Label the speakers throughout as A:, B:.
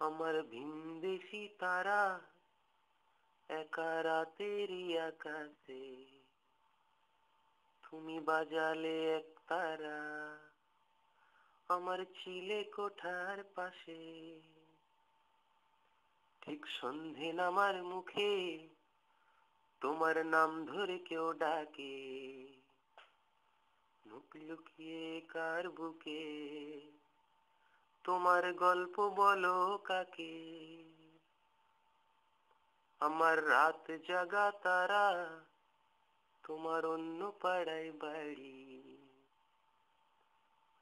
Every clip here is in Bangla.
A: আমার ভিনদেশী তারা একা রাতেরই আকাশে, তুমি বাজালে এক তারা আমার চিলে কোঠার পাশে। ঠিক সন্ধে নামার মুখে তোমার নাম ধরে কেউ ডাকে, মুখ লুকিয়ে কার বুকে তোমার গল্প বলো কাকে। আমার রাত জাগা তারা তোমার অন্য পাড়ায় বাড়ি,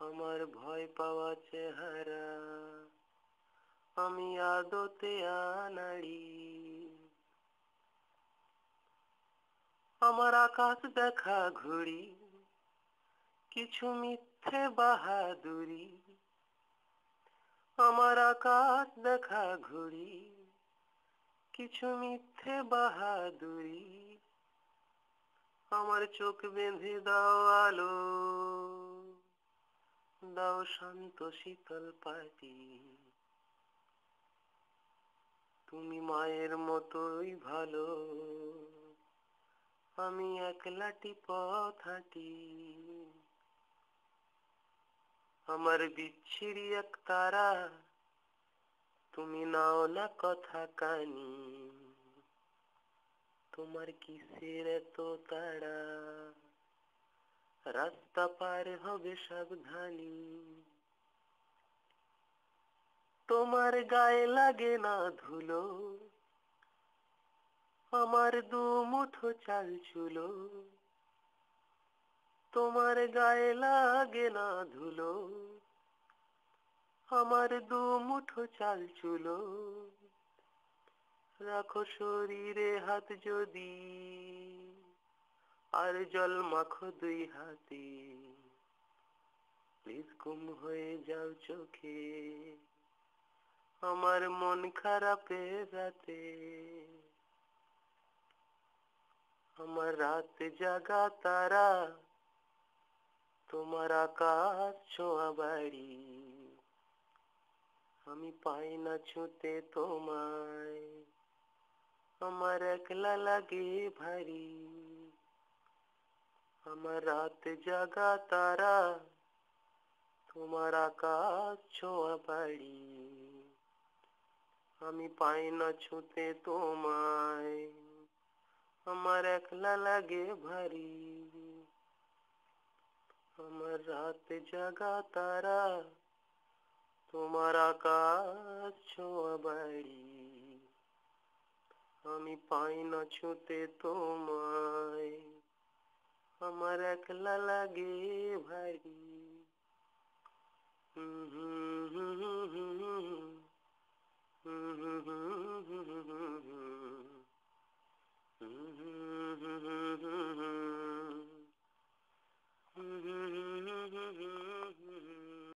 A: আমার ভয় পাওয়া চেহারা আমি আদতে আনাড়ি। আমার আকাশ দেখা ঘুড়ি কিছু মিথ্যে বাহাদুরি, আমার আকাশ দেখা ঘুড়ি কিছু মিথ্যে বাহাদুরি। আমার চোখ বেঁধে দাও আলো, দাও শান্ত শীতল পাটি। তুমি মায়ের মতোই ভালো, আমি একলাটি পথ হাঁটি। আমার বিচ্ছিরি এক তারা তুমি নাও না কথা কানি, তোমার কিসের এত তাড়া রাস্তা পার হবে সাবধানী। তোমার গায়ে লাগে না ধুলো, আমার দু মুঠো চাল চুলো। তোমার গায়ে লাগে না ধুলো, আমার দু মুঠো চাল চুলো। রাখো শরীরে হাত যদি আর জল মাখো দুই হাতে, প্লিজ গুম হয়ে যাও চোখে আমার মন খারাপের রাতে। আমার রাত জাগা তারা তোমার আকাশ ছোঁয়া বাড়ি, আমি পাই না ছুঁতে তোমায় আমার একলা লাগে ভারী। আমার রাত জাগা তারা তোমার আকাশ ছোঁয়া বাড়ি, আমি পাই না ছুঁতে তোমায় আমার একলা লাগে ভারী। আমার রাত জাগা তারা তোমার আকাশ ছোঁয়া বাড়ি, আমি পাই না ছুঁতে তোমায় আমার একলা লাগে ভারী।